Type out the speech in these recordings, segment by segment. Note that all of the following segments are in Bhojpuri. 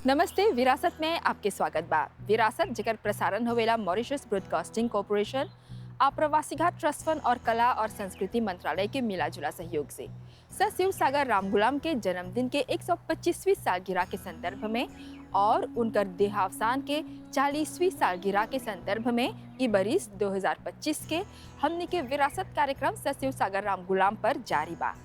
नमस्ते। विरासत में आपके स्वागत बा। विरासत जेकर प्रसारण होवेला मॉरिशस ब्रॉडकास्टिंग कॉरपोरेशन, आप्रवासी घाट ट्रस्ट फंड और कला और संस्कृति मंत्रालय के मिलाजुला सहयोग से सर शिव सागर रामगुलाम के जन्मदिन के 125वीं सालगिरह के संदर्भ में और उनकर देहावसान के 40वीं सालगिरह के संदर्भ में ई बरिस 2025 के हमनी के विरासत कार्यक्रम सर शिव सागर रामगुलाम पर जारी बा।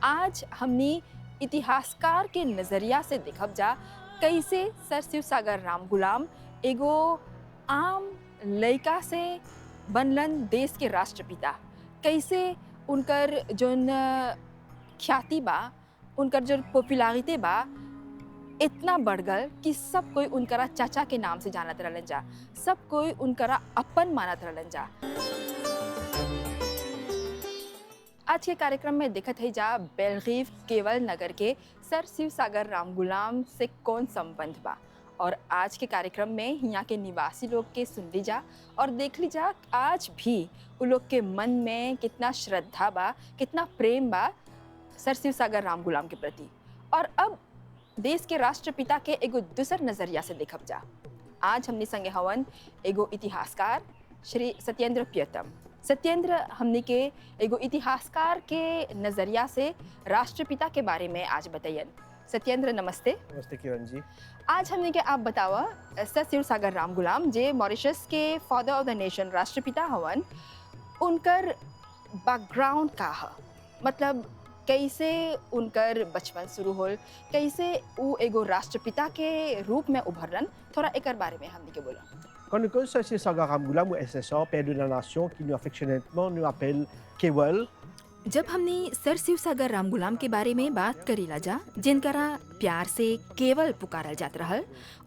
आज हमनी इतिहासकार के नजरिया से देखब जा कैसे सर शिव सागर रामगुलाम एगो आम लड़का से बनलन देश के राष्ट्रपिता। कैसे उनकर जोन ख्याति बा, उनकर जो पॉपुलैरिटी बा इतना बढ़ गल कि सब कोई उनकरा चाचा के नाम से जानत रहलन जा, सब कोई उनकरा अपन मानत रहलन जा। आज के कार्यक्रम में देखत है जा बेलगीव केवल नगर के सर शिव सागर रामगुलाम से कौन संबंध बा, और आज के कार्यक्रम में यहाँ के निवासी लोग के सुन ली जा और देख ली जा आज भी उन लोग के मन में कितना श्रद्धा बा, कितना प्रेम बा सर शिव सागर रामगुलाम के प्रति। और अब देश के राष्ट्रपिता के एगो दूसर नजरिया से देखब जा। आज हमने संगे हवन एगो इतिहासकार श्री सत्येंद्र प्रियतम। सत्येंद्र हमने के एगो इतिहासकार के नजरिया से राष्ट्रपिता के बारे में आज बताइए। सत्येंद्र नमस्ते। नमस्ते किरण जी। आज हमने के आप बतावा सर शिव सागर रामगुलाम जे मॉरिशस के फादर ऑफ द नेशन राष्ट्रपिता हवन, उनकर बैकग्राउंड का है, मतलब कैसे उनकर बचपन शुरू होल, कैसे वो एगो राष्ट्रपिता के रूप में उभरलन, थोड़ा एकर बारे में हमने के बोला। Quand nous connaissons Sir Sagar Ramgoolam ou SSR, père de la nation, qui nous affectionnellement nous appelle Kewal, जब हमने सर शिव सागर रामगुलाम के बारे में बात करीला जा, जिनकरा प्यार से केवल पुकारल जात रहल,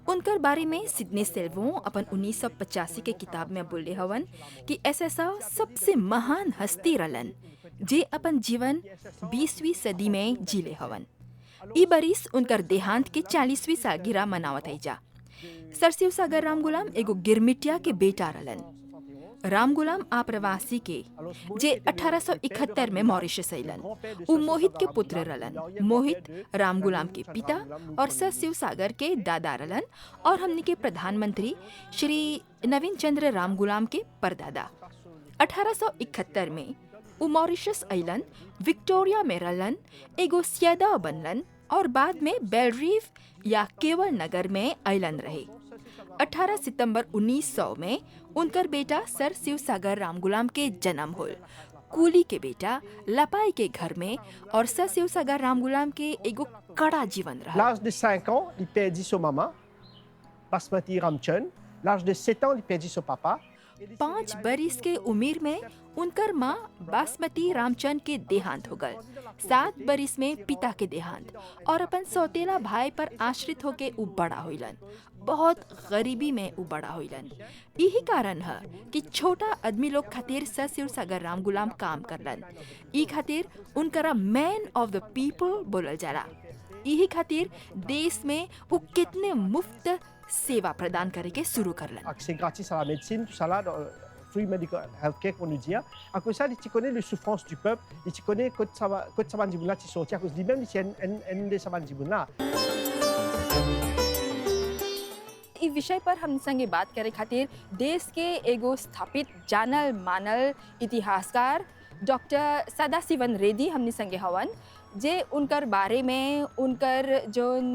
उनकर बारे में सिडनी सेल्वों अपन 1985 के किताब में बोले हवन कि एसएसआर सबसे महान हस्ती रहलन जे अपन जीवन 20वीं सदी में जीले हवन। ई बरिस उनकर देहांत के 40वीं सालगिरह मनावत है जा। सर शिव सागर रामगुलाम एगो गिरमिटिया के बेटा रहलन। रामगुलाम आप्रवासी के जे 1871 में मॉरिशस अइलन। उ मोहित के पुत्र रहलन। मोहित रामगुलाम के पिता और सर शिव सागर के दादा रहलन और हमने के प्रधानमंत्री श्री नवीन चंद्र रामगुलाम के परदादा। 1871 में उ मॉरिशस अइलन, विक्टोरिया में रहलन, एगो स्यादा बनलन और बाद में बेलरीव या केवल नगर में अइलन रहे। 18 सितंबर 1900 में उनकर बेटा सर शिव सागर रामगुलाम के जन्म होल। कूली के बेटा लपाई के घर में, और सर शिव सागर रामगुलाम के एगो कड़ा जीवन रहा। l'âge de 5 ans, il perdit son maman, Basmati Ramchand. L'âge de 7 ans, il perdit son papa. 5 बरिस के उम्र में उनकर माँ बासमती रामचंद के देहांत हो गए। 7 बरिस में पिता के देहांत और अपन सौतेला भाई पर आश्रित होके उ बड़ा होइलन। बहुत गरीबी में उ बड़ा होइलन। यही कारण है कि छोटा आदमी लोग खातिर सर शिव सागर रामगुलाम काम करलन। ई खातिर उनकरा मैन ऑफ द पीपल बोलल जाला। यही खातिर देश में वो कितने मुफ्त सेवा प्रदान करे के शुरू करलन। Accès gratis à la médecine, tout ça là, dans free medical healthcare qu'on nous dit. À cause ça, il connaît les souffrances du peuple, il connaît que ça va dire là, il sorti à cause lui-même, il est un des ça va dire là. इस विषय पर हम संगे बात करे खातिर देश के एगो स्थापित जानल मानल इतिहासकार डॉक्टर सदाशिवन रेड्डी हमने संगे हवन, जे उनकर बारे में, उनकर जोन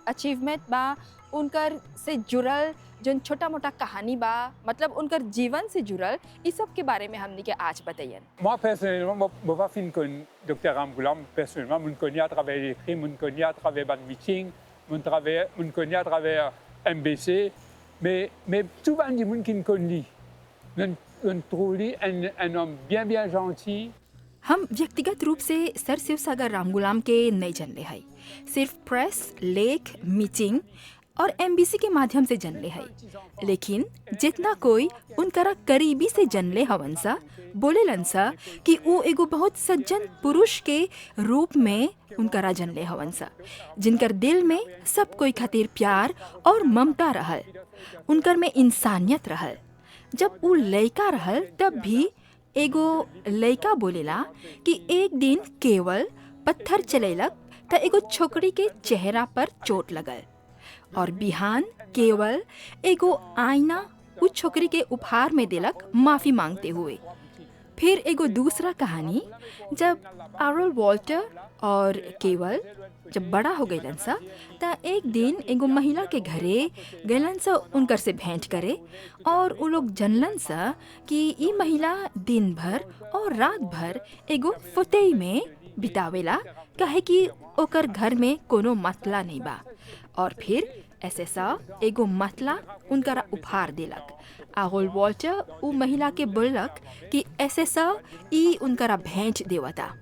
अचीवमेंट बा, उनकर से जुड़ल जोन छोटा मोटा कहानी बा, मतलब उनकर जीवन से जुड़ल इस सब के बारे में हमने के आज बताइए। Moi, personnellement, je ne connais pas Dr. Ramgoolam. Personnellement, je le connais à travers les écrits, je le connais à travers les meetings, je le connais à travers MBC. Mais tout le monde qui le connaît, je trouve un homme bien gentil. हम व्यक्तिगत रूप से सर शिव सागर रामगुलाम के नहीं जानले है, सिर्फ प्रेस, लेख, मीटिंग और एमबीसी के माध्यम से जानले है। लेकिन जितना कोई उनकरा करीबी से जानले हवन सा, बोलेलन सा कि वो एगो बहुत सज्जन पुरुष के रूप में उनकरा जानले हवन सा, जिनकर दिल में सब कोई खातिर प्यार और ममता रहल, उनकर में इंसानियत रहल। जब वो लड़का रहल तब भी एगो लड़का बोलेला कि एक दिन केवल पत्थर चलेलक त एगो छोकरी के चेहरा पर चोट लगल। और बिहान केवल एगो आईना उस छोकरी के उपहार में दिलक माफी मांगते हुए। फिर एगो दूसरा कहानी, जब आरोल वॉल्टर और केवल जब बड़ा हो गईलन सा त एक दिन एगो महिला के घरे गईलन सा उनकर से भेंट करे, और उ लोग जनलन सा कि ई महिला दिन भर और रात भर एगो फुतेई में बितावेला, काहे कि ओकर घर में कोनो मतला नहीं बा। और फिर ऐसे सा एगो मतला उनकरा उपहार देलक। आरोल वॉल्टर उ महिला के बोलक कि ऐसे सा ई उनकरा भेंट देवता।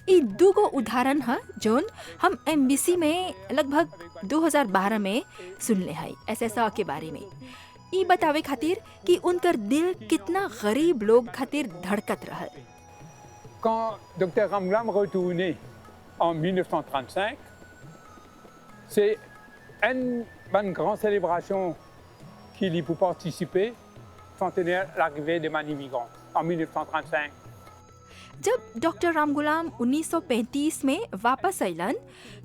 ई दूगो उदाहरण है जोन हम एमबीसी में लगभग 2012 में सुनले हैं एसएसआ के बारे में। ई बतावे खातिर कि उनकर दिल कितना गरीब लोग खातिर धड़कत रहल। Quand Dr Ramgoolam retournait en 1935, c'est une grande célébration qu'il y peut participer, centenaire l'arrivée des man immigrants en 1935. जब डॉक्टर रामगुलाम 1935 में वापस अइलन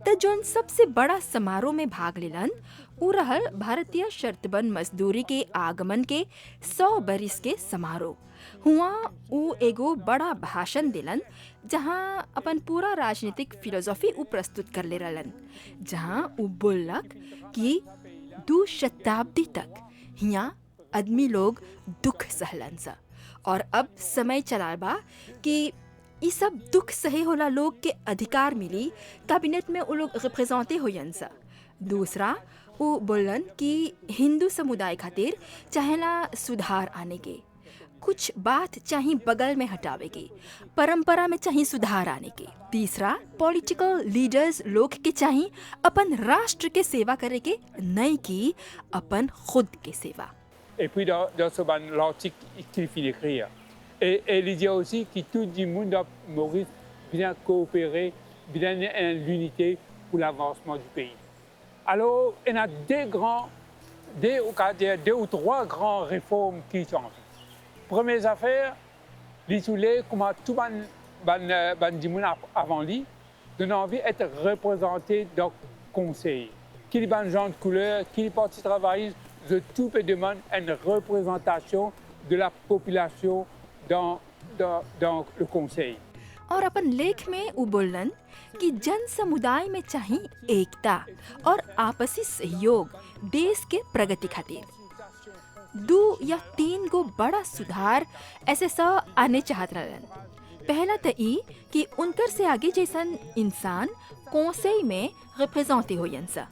त जोन सबसे बड़ा समारोह में भाग लेलन उ रहल भारतीय शर्तबंद मजदूरी के आगमन के 100 बरिस के समारोह। हुआ उ एगो बड़ा भाषण दिलन जहाँ अपन पूरा राजनीतिक फिलोसॉफी उ प्रस्तुत कर ले रहलन, जहाँ उ बोलक कि 2 शताब्दी तक हियाँ आदमी लोग दुख सहलन सा, और अब समय चलाल बा कि ई सब दुख सहे होला लोग के अधिकार मिली, कैबिनेट में उ लोग रिप्रेजेंटे होयन सा। दूसरा उ बोलन कि हिंदू समुदाय खातिर चाहेला सुधार आने के, कुछ बात चाहे बगल में हटावे के, परंपरा में चाहे सुधार आने के। तीसरा पॉलिटिकल लीडर्स लोग के चाहे अपन राष्ट्र के सेवा करे के, नहीं कि अपन खुद के सेवा। Et puis dans ce l'article qu'il finit d'écrire. Et il dit aussi que tout le monde doit Maurice bien coopérer, bien l'unité pour l'avancement du pays. Alors, il y a deux ou trois grandes réformes qui changent. Première affaire, l'isolé, comment tout le monde avant lui donne envie d'être représenté dans le conseil. Qui est les gens de couleur, qui est les partis travaillistes, de tout peut demander une représentation de la population dans le conseil. और अपन लेख में उ बोलन कि जन समुदाय में चाही एकता और आपसी सहयोग देश के प्रगति खातिर। 2 या 3 गो बड़ा सुधार ऐसे सा आने चाहत रहलन। पहला तो ई कि उनकर से आगे जैसन इंसान कौंसेई में रिप्रेजेंटे होयन सा,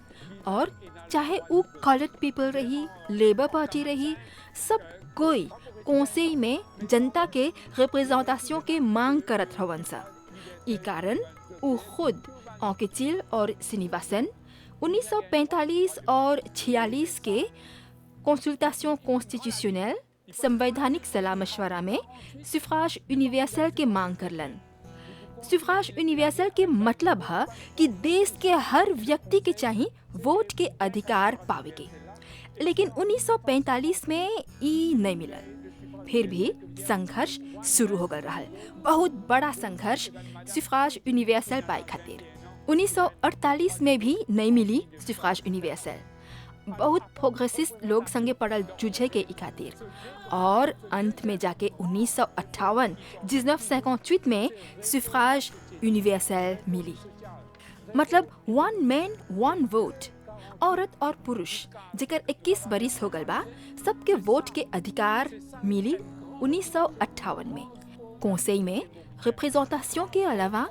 और चाहे उ कॉलेज पीपल रही, लेबर पार्टी रही, सब कोई कौंसेई में जनता के रिप्रेजेंटेशन के मांग करत हवन सा। ई कारण उ खुद ऑकेचिल और श्रीनिवासन 1945 और 46 के कंसल्टेशन कॉन्स्टिट्यूशनल संवैधानिक सलाह मशवरा में सुफ्राज यूनिवर्सल के मांग करलन। सुफ्राज यूनिवर्सल के मतलब है कि देश के हर व्यक्ति के चाहिए वोट के अधिकार पावे के, लेकिन 1945 में ई नहीं मिलल। फिर भी संघर्ष शुरू हो गल रहल, बहुत बड़ा संघर्ष सुफ्राज यूनिवर्सल पाए खातिर। 1948 में भी नहीं मिली सुफ्राज यूनिवर्सल, बहुत प्रोग्रेसिस्ट लोग संगे पड़ल जुझे के ई खातिर, और अंत में जाके 1958 1958 में सुफ्राज यूनिवर्सल मिली। मतलब 1 मैन 1 वोट, औरत और पुरुष जेकर 21 बरिस हो गल बा, सबके वोट के अधिकार मिली 1958 में। कौंसेई में रिप्रेजेंटेशन के अलावा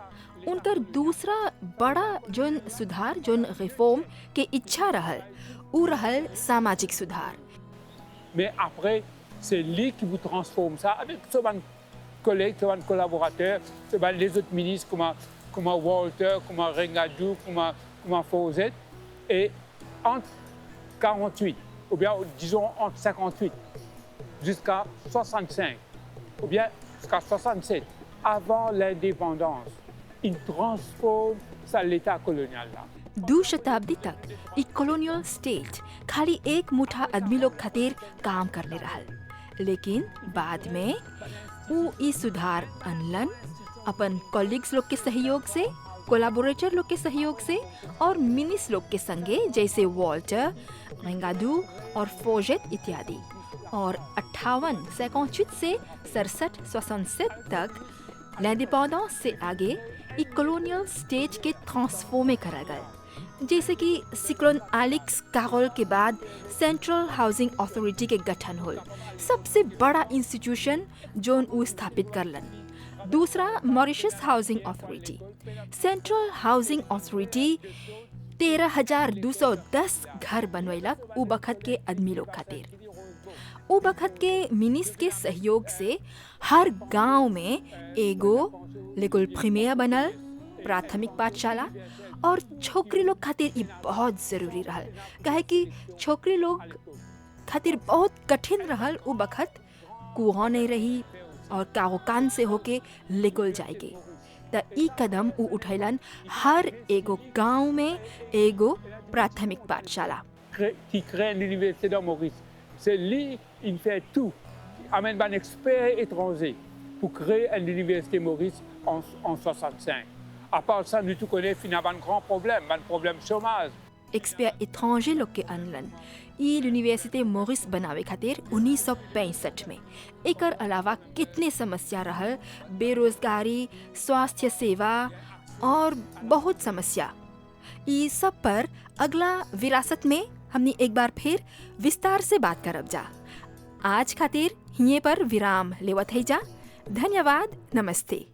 उनकर दूसरा बड़ा जोन सुधार, जोन रिफॉर्म के इच्छा रहल, उ रहल सामाजिक सुधार। Mais après, c'est lui qui vous transforme ça avec ses collègues, ses collaborateurs, les autres ministres comme Walter, comme Rengadou, comme Fawzet. Et entre 48, ou bien disons entre 58 jusqu'à 65, ou bien jusqu'à 67, avant l'indépendance, il transforme ça l'état colonial là. 2 शताब्दी तक ई कॉलोनियल स्टेट खाली एक मुठा आदमी लोग खातिर काम करने रहल, लेकिन बाद में उ ई सुधार अनलन अपन कॉलीग्स लोग के सहयोग से कोलाबोरेटर लोग के सहयोग से और मिनिस लोग के संगे जैसे वॉल्टर, मैंगादू और फोजेट इत्यादि। और 58 से 67 तक l'indépendance से आगे एक कॉलोनियल स्टेज के ट्रांसफॉर्मे करा गया, जैसे कि सिक्लोन एलेक्स कैरोल के बाद सेंट्रल हाउसिंग अथॉरिटी के गठन होल, सबसे बड़ा इंस्टीट्यूशन जोन उ स्थापित करलन। दूसरा Mauritius housing authority. Central housing authority 13,210 घर बनवैलक उ बखत के आदमी लोग खातिर। उ बखत के मिनिस के सहयोग से हर गांव में एगो लेकुल प्रीमियर बनल प्राथमिक पाठशाला। और छोकरी लोग खातिर ये बहुत ज़रूरी रहल, काहे कि छोकरी लोग खातिर बहुत कठिन रहल उ बखत कुआं नहीं रही और कान से होके लेकुल जाएगी। त ई कदम उ उठैलन हर एगो गांव में एगो प्राथमिक पाठशाला। qui crée l'université de Maurice. C'est lui, il fait tout. Il amène un expert étranger pour créer l'université Maurice en 65. À part ça, nous tous connaissons finalement un grand problème, un problème chômage. Expert étranger लोग के अनलन ई यूनिवर्सिटी मोरिस बनावे खातिर 1965 में। एकर अलावा कितने समस्या रहल, बेरोजगारी, स्वास्थ्य सेवा और बहुत समस्या। ई सब पर अगला विरासत में हमने एक बार फिर विस्तार से बात करब जा। आज खातिर हिये पर विराम लेवत है जा। धन्यवाद, नमस्ते।